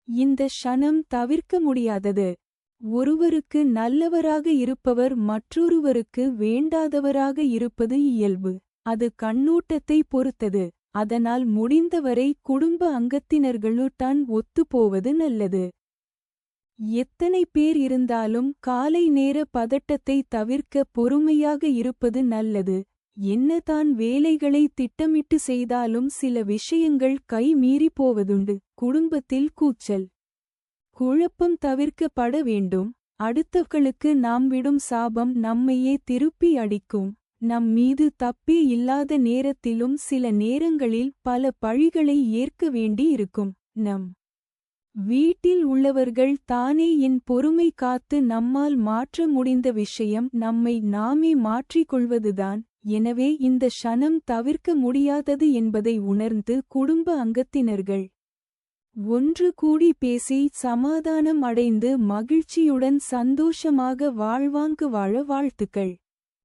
இந்த க்ஷணம் தவிர்க்க முடியாதது. ஒருவருக்கு நல்லவராக இருப்பவர் மற்றொருவருக்கு வேண்டாதவராக இருப்பது இயல்பு. அது கண்ணோட்டத்தை பொறுத்தது. அதனால் முடிந்தவரை குடும்ப அங்கத்தினர்களுடன் ஒத்துப்போவது நல்லது. எத்தனை பேர் இருந்தாலும் காலை நேர பதட்டத்தை தவிர்க்க பொறுமையாக இருப்பது நல்லது. என்னதான் வேலைகளை திட்டமிட்டு செய்தாலும் சில விஷயங்கள் கை மீறி போவதுண்டு. குடும்பத்தில் கூச்சல் குழப்பம் தவிர்க்கப்பட வேண்டும். அடுத்தவர்களுக்கு நாம் விடும் சாபம் நம்மையே திருப்பி அடிக்கும். நம் மீது தப்பே இல்லாத நேரத்திலும் சில நேரங்களில் பல பழிகளை ஏற்க வேண்டி இருக்கும். நம் வீட்டில் உள்ளவர்கள் தானே என் பொறுமை காத்து நம்மால் மாற்ற முடிந்த விஷயம் நம்மை நாமே மாற்றிக்கொள்வதுதான். எனவே இந்த க்ஷணம் தவிர்க்க முடியாதது என்பதை உணர்ந்து குடும்ப அங்கத்தினர்கள் ஒன்று கூடி பேசி சமாதானம் அடைந்து மகிழ்ச்சியுடன் சந்தோஷமாக வாழ்வாங்கு வாழ வாழ்த்துக்கள்.